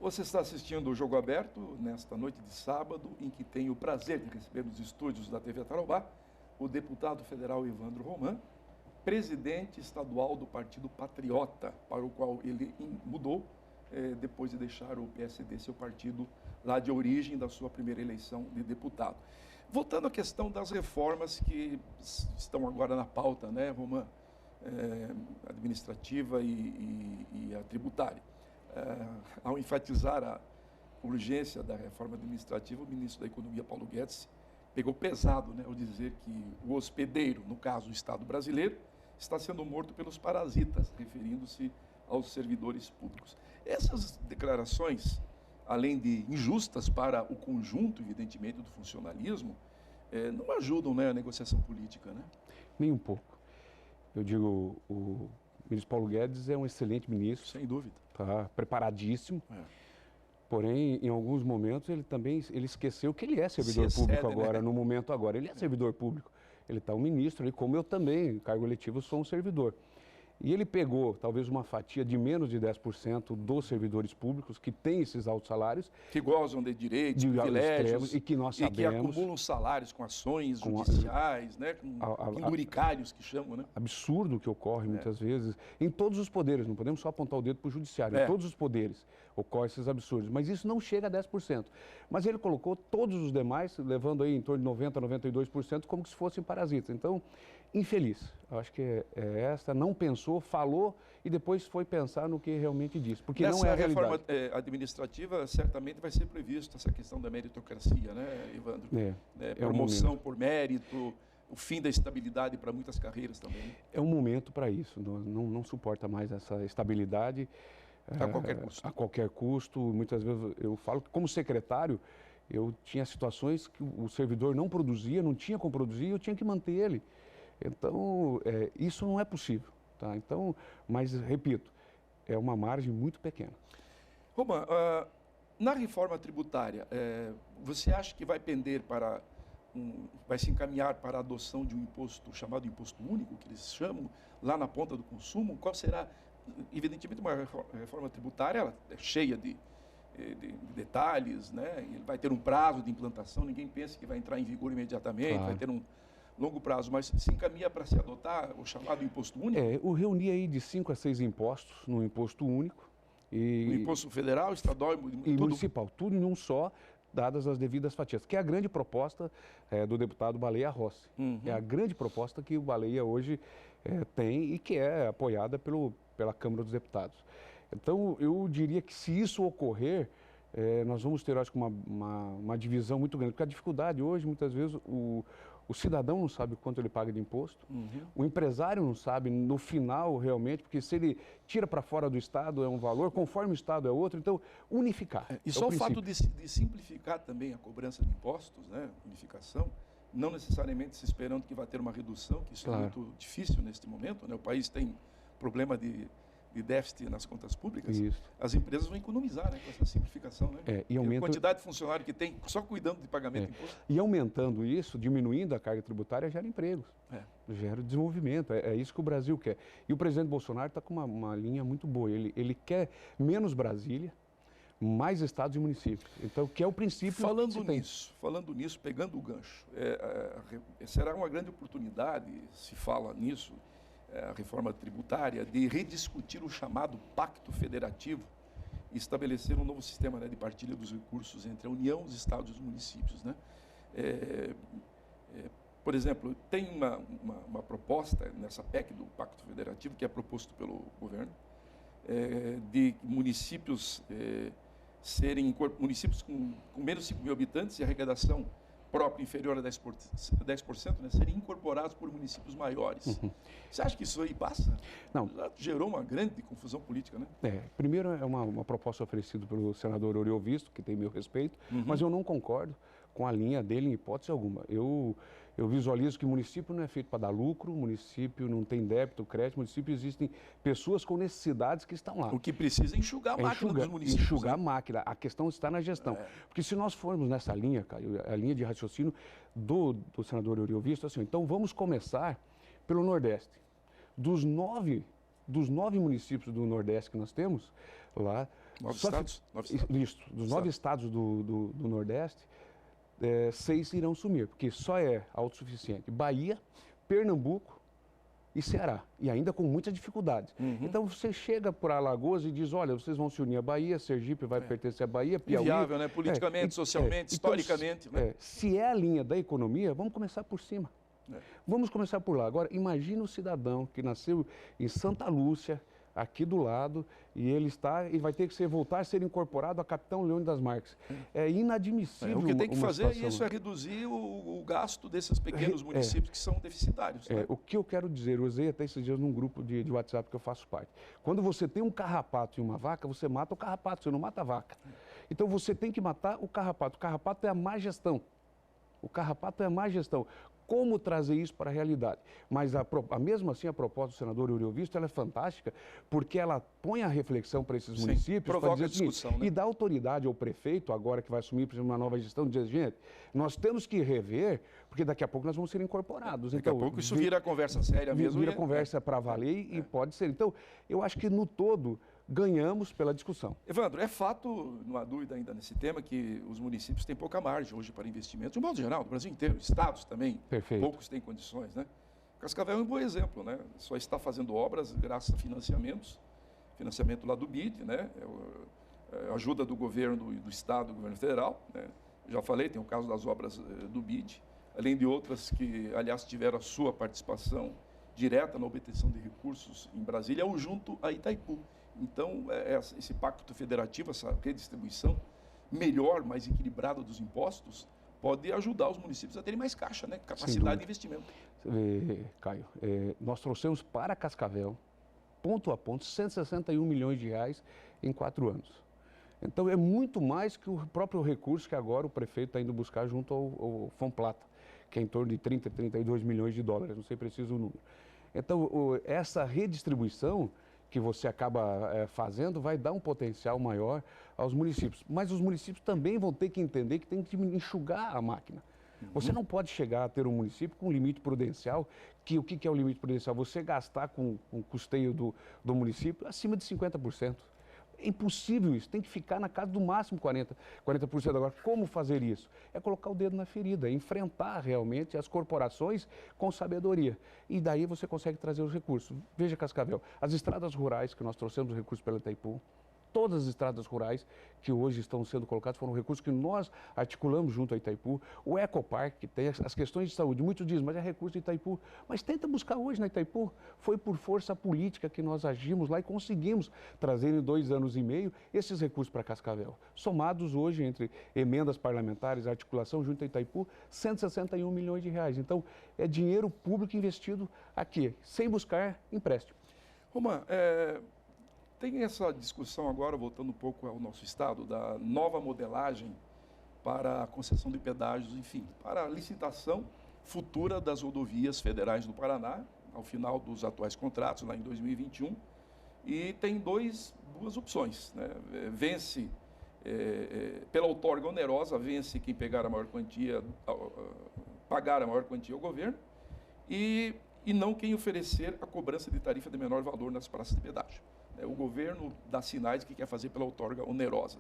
Você está assistindo o Jogo Aberto nesta noite de sábado, em que tenho o prazer de receber nos estúdios da TV Tarobá o deputado federal Evandro Roman, presidente estadual do Partido Patriota, para o qual ele mudou depois de deixar o PSD, seu partido lá de origem da sua primeira eleição de deputado. Voltando à questão das reformas que estão agora na pauta, né, Roman, administrativa e a tributária. Ao enfatizar a urgência da reforma administrativa, o ministro da Economia, Paulo Guedes, pegou pesado, né, ao dizer que o hospedeiro, no caso o Estado brasileiro, está sendo morto pelos parasitas, referindo-se aos servidores públicos. Essas declarações, além de injustas para o conjunto, evidentemente, do funcionalismo, não ajudam, né, a negociação política, né? Nem um pouco. Eu digo, o ministro Paulo Guedes é um excelente ministro. Sem dúvida. Está preparadíssimo. Porém, em alguns momentos, ele esqueceu que ele é servidor público agora, no momento agora. Ele é servidor público. Ele está um ministro ali, como eu também, cargo eletivo, sou um servidor. E ele pegou, talvez, uma fatia de menos de 10% dos servidores públicos que têm esses altos salários. Que gozam de direitos, de privilégios. E que nós sabemos. E que acumulam salários com ações judiciais, né, com penduricários que chamam, né? Absurdo que ocorre muitas vezes. Em todos os poderes, não podemos só apontar o dedo para o judiciário. Em todos os poderes ocorrem esses absurdos. Mas isso não chega a 10%. Mas ele colocou todos os demais, levando aí em torno de 90%, 92%, como se fossem parasitas. Então, infeliz. Eu acho que esta não pensou, falou e depois foi pensar no que realmente disse, porque não é a realidade. Nessa reforma administrativa, certamente vai ser previsto essa questão da meritocracia, né, Evandro? Promoção por mérito, o fim da estabilidade para muitas carreiras também. É um momento para isso, não suporta mais essa estabilidade. A qualquer custo. A qualquer custo. Muitas vezes eu falo que, como secretário, eu tinha situações que o servidor não produzia, não tinha como produzir, eu tinha que manter ele. Então, isso não é possível, tá? Então, mas, repito, é uma margem muito pequena. Roman, na reforma tributária, você acha que vai pender para, vai se encaminhar para a adoção de um imposto chamado imposto único, que eles chamam, lá na ponta do consumo? Qual será, evidentemente, uma reforma tributária, ela é cheia de detalhes, né? Ele vai ter um prazo de implantação, ninguém pensa que vai entrar em vigor imediatamente, vai ter um longo prazo, mas se encaminha para se adotar o chamado imposto único? Eu reuni aí de 5 a 6 impostos no imposto único. O imposto federal, estadual e municipal, tudo em um só, dadas as devidas fatias, que é a grande proposta do deputado Baleia Rossi. É a grande proposta que o Baleia hoje tem e que é apoiada pela Câmara dos Deputados. Então, eu diria que se isso ocorrer, nós vamos ter, acho que, uma divisão muito grande, porque a dificuldade hoje, muitas vezes, o cidadão não sabe quanto ele paga de imposto, o empresário não sabe no final realmente, porque se ele tira para fora do Estado é um valor, conforme o Estado é outro, então unificar. E só o fato de simplificar também a cobrança de impostos, né, unificação, não necessariamente se esperando que vai ter uma redução, que isso é muito difícil neste momento, né? O país tem problema de déficit nas contas públicas, as empresas vão economizar, né, com essa simplificação, né? E aumenta... A quantidade de funcionário que tem só cuidando de pagamento de imposto. E aumentando isso, diminuindo a carga tributária, gera empregos, gera desenvolvimento, é isso que o Brasil quer. E o presidente Bolsonaro está com uma linha muito boa, ele quer menos Brasília, mais estados e municípios. Então, que é o princípio... Falando nisso, pegando o gancho, será uma grande oportunidade, se fala nisso, a reforma tributária, de rediscutir o chamado Pacto Federativo e estabelecer um novo sistema, né, de partilha dos recursos entre a União, os estados e os municípios, né? Por exemplo, tem uma proposta nessa PEC do Pacto Federativo, que é proposto pelo governo, de municípios municípios com menos de 5 mil habitantes e arrecadação própria inferior a 10%, né, serem incorporados por municípios maiores. Você acha que isso aí passa? Não. Gerou uma grande confusão política, né? Primeiro é uma proposta oferecida pelo senador Oriol Visto, que tem meu respeito, mas eu não concordo com a linha dele em hipótese alguma. Eu visualizo que o município não é feito para dar lucro, o município não tem débito, crédito, o município existem pessoas com necessidades que estão lá. O que precisa é enxugar a máquina dos municípios. Enxugar a máquina, a questão está na gestão. Porque se nós formos nessa linha, a linha de raciocínio do senador Oriol Visto, assim, então vamos começar pelo Nordeste. Dos nove municípios do Nordeste que nós temos, lá 9 estados? Isso, dos 9 estados do Nordeste, 6 irão sumir, porque só é autossuficiente Bahia, Pernambuco e Ceará, e ainda com muitas dificuldades. Então você chega para Alagoas e diz, olha, vocês vão se unir à Bahia, Sergipe vai pertencer à Bahia, Piauí... Inviável, né? Politicamente, socialmente, historicamente. Então, se é a linha da economia, vamos começar por cima. Vamos começar por lá. Agora, imagina o cidadão que nasceu em Santa Lúcia, aqui do lado, e ele vai ter que voltar a ser incorporado a Capitão Leônidas das Marques. É inadmissível. O que tem que fazer situação. é reduzir o gasto desses pequenos municípios que são deficitários. Né? O que eu quero dizer, eu usei até esses dias num grupo de WhatsApp que eu faço parte. Quando você tem um carrapato e uma vaca, você mata o carrapato, você não mata a vaca. Então você tem que matar o carrapato. O carrapato é a má gestão. O carrapato é a má gestão. Como trazer isso para a realidade? Mas, mesmo assim, a proposta do senador Uriel Visto ela é fantástica, porque ela põe a reflexão para esses municípios, provoca dizer discussão, né? E dá autoridade ao prefeito, agora que vai assumir, por exemplo, uma nova gestão, dizer, gente, nós temos que rever, porque daqui a pouco nós vamos ser incorporados. Daqui a pouco isso vira conversa séria mesmo. Vira conversa para valer e pode ser. Então, eu acho que no todo ganhamos pela discussão. Evandro, é fato, não há dúvida ainda nesse tema, que os municípios têm pouca margem hoje para investimentos, de um modo geral, no Brasil inteiro, estados também, poucos têm condições, né? Cascavel é um bom exemplo, né? Só está fazendo obras graças a financiamento lá do BID, né? Ajuda do governo e do estado, do governo federal, né? Já falei, tem o caso das obras do BID, além de outras que, aliás, tiveram a sua participação direta na obtenção de recursos em Brasília, ou junto a Itaipu. Então, esse pacto federativo, essa redistribuição melhor, mais equilibrada dos impostos, pode ajudar os municípios a terem mais caixa, né? Capacidade de investimento. Caio, nós trouxemos para Cascavel, ponto a ponto, 161 milhões de reais em 4 anos. Então, é muito mais que o próprio recurso que agora o prefeito está indo buscar junto ao Fomplata, que é em torno de 30, 32 milhões de dólares, não sei preciso o número. Então, essa redistribuição que você acaba fazendo vai dar um potencial maior aos municípios. Mas os municípios também vão ter que entender que tem que enxugar a máquina. Você não pode chegar a ter um município com limite prudencial, que o que é o limite prudencial? Você gastar com o custeio do município acima de 50%. É impossível isso, tem que ficar na casa do máximo 40%. Agora, como fazer isso? É colocar o dedo na ferida, enfrentar realmente as corporações com sabedoria. E daí você consegue trazer os recursos. Veja, Cascavel, as estradas rurais que nós trouxemos os recursos pela Itaipu, todas as estradas rurais que hoje estão sendo colocadas foram recursos que nós articulamos junto à Itaipu. O Ecopark, que tem as questões de saúde, muitos dizem, mas é recurso de Itaipu. Mas tenta buscar hoje na Itaipu. Foi por força política que nós agimos lá e conseguimos trazer em 2 anos e meio esses recursos para Cascavel. Somados hoje entre emendas parlamentares, articulação junto à Itaipu, 161 milhões de reais. Então, é dinheiro público investido aqui, sem buscar empréstimo. Roman, tem essa discussão agora, voltando um pouco ao nosso estado, da nova modelagem para a concessão de pedágios, enfim, para a licitação futura das rodovias federais do Paraná, ao final dos atuais contratos, lá em 2021, e tem duas opções, né? Vence, pela outorga onerosa, vence quem pegar a maior quantia, pagar a maior quantia ao governo, e não quem oferecer a cobrança de tarifa de menor valor nas praças de pedágio. O governo dá sinais que quer fazer pela outorga onerosa,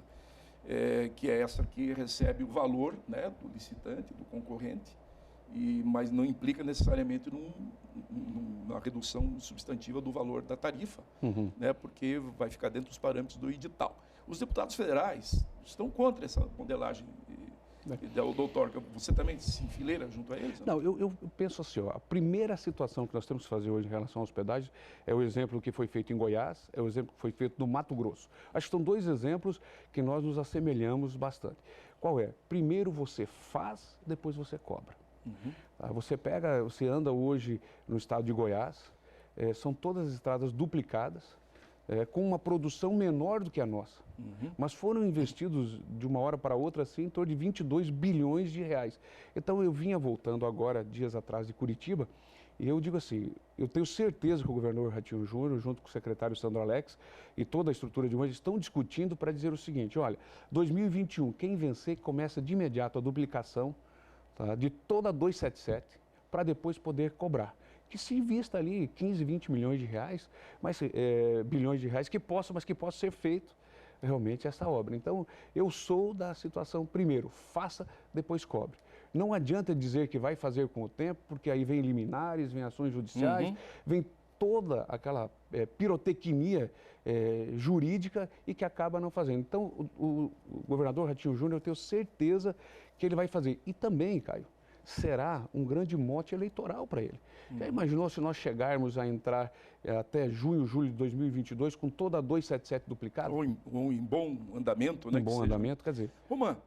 que é essa que recebe o valor, né, do licitante, do concorrente, mas não implica necessariamente numa redução substantiva do valor da tarifa, né, porque vai ficar dentro dos parâmetros do edital. Os deputados federais estão contra essa modelagem do outorga. Você também se enfileira junto a eles? Não, eu penso assim, a primeira situação que nós temos que fazer hoje em relação aos pedágios é o exemplo que foi feito em Goiás, é o exemplo que foi feito no Mato Grosso. Acho que são 2 exemplos que nós nos assemelhamos bastante. Qual é? Primeiro você faz, depois você cobra. Você anda hoje no estado de Goiás, são todas as estradas duplicadas, com uma produção menor do que a nossa. Mas foram investidos de uma hora para outra assim, em torno de 22 bilhões de reais. Então eu vinha voltando agora, dias atrás, de Curitiba, e eu digo assim, eu tenho certeza que o governador Ratinho Júnior, junto com o secretário Sandro Alex e toda a estrutura de hoje, estão discutindo para dizer o seguinte, olha, 2021, quem vencer começa de imediato a duplicação, tá, de toda a 277, para depois poder cobrar. Que se invista ali 15, 20 milhões de reais, bilhões de reais, que possa ser feito realmente essa obra. Então, eu sou da situação, primeiro, faça, depois cobre. Não adianta dizer que vai fazer com o tempo, porque aí vem liminares, vem ações judiciais, vem toda aquela pirotecnia jurídica e que acaba não fazendo. Então, o governador Ratinho Júnior, eu tenho certeza que ele vai fazer. E também, Caio, será um grande mote eleitoral para ele. Já imaginou se nós chegarmos a entrar até junho, julho de 2022 com toda a 277 duplicada? Ou em bom andamento, né? Em bom andamento, quer dizer. Romã,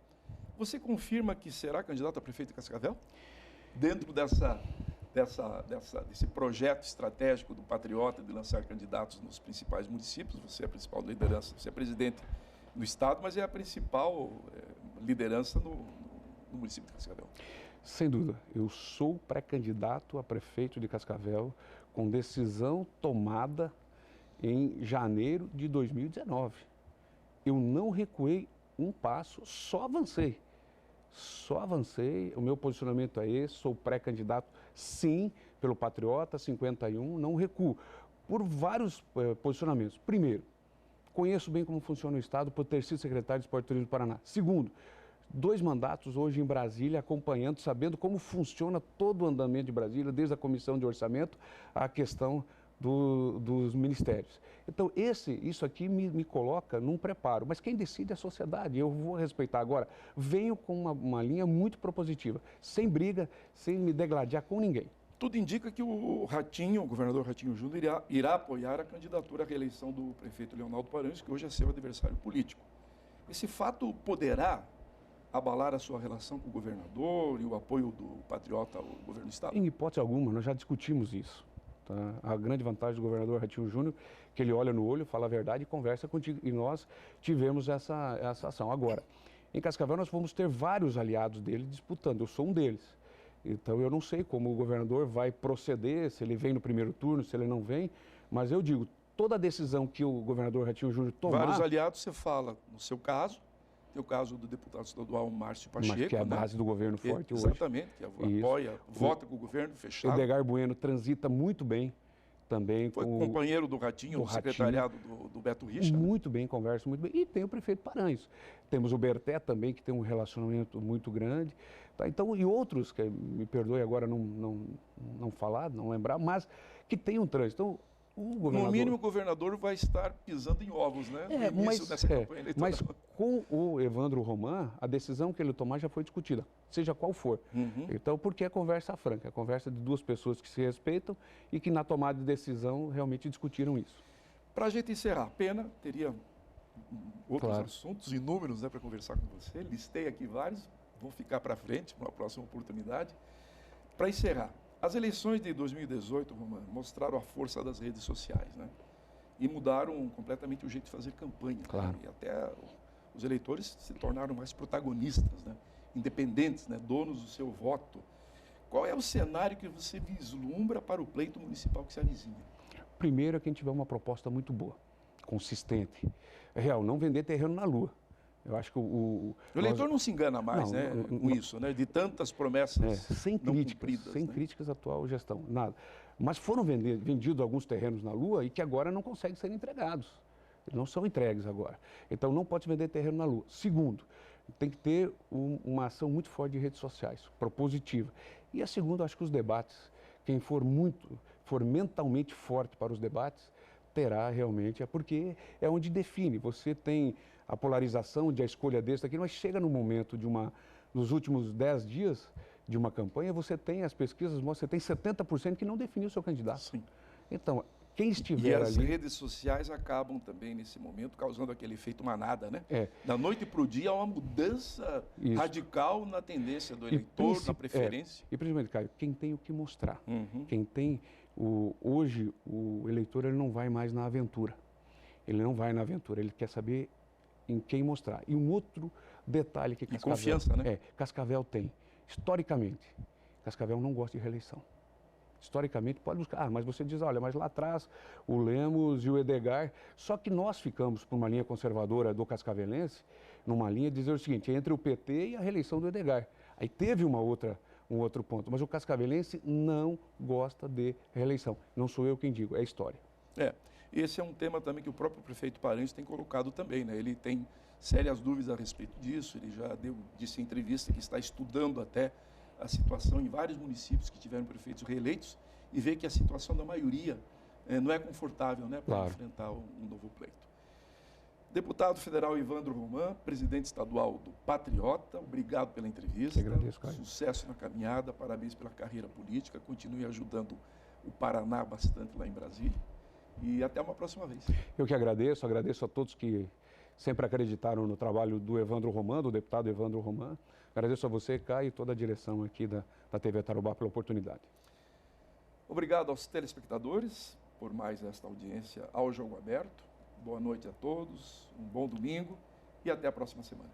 você confirma que será candidato a prefeito de Cascavel? Dentro desse projeto estratégico do Patriota de lançar candidatos nos principais municípios, você é a principal liderança, você é presidente do Estado, mas é a principal liderança no município de Cascavel. Sem dúvida, eu sou pré-candidato a prefeito de Cascavel com decisão tomada em janeiro de 2019. Eu não recuei um passo, só avancei. Só avancei, o meu posicionamento é esse, sou pré-candidato, sim, pelo Patriota 51, não recuo, por vários posicionamentos. Primeiro, conheço bem como funciona o Estado por ter sido secretário de Esporte e Turismo do Paraná. Segundo, 2 mandatos hoje em Brasília, acompanhando, sabendo como funciona todo o andamento de Brasília, desde a comissão de orçamento à questão dos ministérios. Então, isso aqui me coloca num preparo, mas quem decide é a sociedade, eu vou respeitar. Agora, venho com uma linha muito propositiva, sem briga, sem me degladiar com ninguém. Tudo indica que o Ratinho, o governador Ratinho Júnior, irá apoiar a candidatura à reeleição do prefeito Leonardo Paranhos, que hoje é seu adversário político. Esse fato poderá abalar a sua relação com o governador e o apoio do Patriota ao governo do Estado? Em hipótese alguma, nós já discutimos isso. Tá? A grande vantagem do governador Ratinho Júnior, que ele olha no olho, fala a verdade e conversa contigo. E nós tivemos essa ação. Agora, em Cascavel nós vamos ter vários aliados dele disputando, eu sou um deles. Então eu não sei como o governador vai proceder, se ele vem no primeiro turno, se ele não vem, mas eu digo, toda a decisão que o governador Ratinho Júnior tomar... Vários aliados, você fala, no seu caso, tem o caso do deputado estadual Márcio Pacheco, que é a base do governo forte hoje. Exatamente, que apoia, vota com o governo fechado. Edgar Bueno transita muito bem também Foi com companheiro do Ratinho, do secretariado do Beto Richa. Muito bem, conversa muito bem. E tem o prefeito Paranhos. Temos o Berté também, que tem um relacionamento muito grande. Tá? Então, e outros, que me perdoe agora não falar, não lembrar, mas que tem um trânsito. Então, no mínimo, o governador vai estar pisando em ovos, né? No início dessa campanha eleitoral. Mas com o Evandro Roman, a decisão que ele tomar já foi discutida, seja qual for. Então, porque é conversa franca, é conversa de 2 pessoas que se respeitam e que na tomada de decisão realmente discutiram isso. Para a gente encerrar, pena, teria outros assuntos inúmeros, né, para conversar com você. Listei aqui vários, vou ficar para frente, para uma próxima oportunidade. Para encerrar, as eleições de 2018, Romano, mostraram a força das redes sociais, né? E mudaram completamente o jeito de fazer campanha. Claro. Né? E até os eleitores se tornaram mais protagonistas, né? Independentes, né? Donos do seu voto. Qual é o cenário que você vislumbra para o pleito municipal que se avizinha? Primeiro é que a gente tiver uma proposta muito boa, consistente. É real, não vender terreno na lua. Eu acho que o eleitor não se engana mais, né, com isso, né? De tantas promessas sem não críticas, cumpridas. Sem críticas à atual gestão, nada. Mas foram vendidos alguns terrenos na Lua e que agora não conseguem ser entregados. Eles não são entregues agora. Então não pode vender terreno na Lua. Segundo, tem que ter uma ação muito forte de redes sociais, propositiva. E a segunda, acho que os debates, quem for mentalmente forte para os debates, terá realmente, porque é onde define. Você tem a polarização de a escolha desse, daquilo, mas chega no momento nos últimos 10 dias de uma campanha, você tem as pesquisas, você tem 70% que não definiu o seu candidato. Sim. Então, quem estiver ali... E as redes sociais acabam também, nesse momento, causando aquele efeito manada, né? Da noite para o dia, há uma mudança radical na tendência do eleitor, na preferência. E, principalmente, Caio, quem tem o que mostrar. Quem tem... Hoje, o eleitor ele não vai mais na aventura. Ele não vai na aventura, ele quer saber em quem mostrar. E um outro detalhe que Cascavel... confiança, né? Cascavel tem. Historicamente, Cascavel não gosta de reeleição. Historicamente, pode buscar. Mas você diz, olha, mas lá atrás, o Lemos e o Edgar... Só que nós ficamos, por uma linha conservadora do cascavelense, numa linha de dizer o seguinte, entre o PT e a reeleição do Edgar. Aí teve um outro ponto. Mas o cascavelense não gosta de reeleição. Não sou eu quem digo, é a história. Esse é um tema também que o próprio prefeito Paranhos tem colocado também, né? Ele tem sérias dúvidas a respeito disso, ele já disse em entrevista que está estudando até a situação em vários municípios que tiveram prefeitos reeleitos e vê que a situação da maioria não é confortável, né, para enfrentar um novo pleito. Deputado federal Evandro Roman, presidente estadual do Patriota, obrigado pela entrevista. Agradeço, Caio. Sucesso na caminhada, parabéns pela carreira política, continue ajudando o Paraná bastante lá em Brasília. E até uma próxima vez. Eu que agradeço a todos que sempre acreditaram no trabalho do Evandro Roman, do deputado Evandro Roman. Agradeço a você, Caio, e toda a direção aqui da TV Tarobá pela oportunidade. Obrigado aos telespectadores por mais esta audiência ao Jogo Aberto. Boa noite a todos, um bom domingo e até a próxima semana.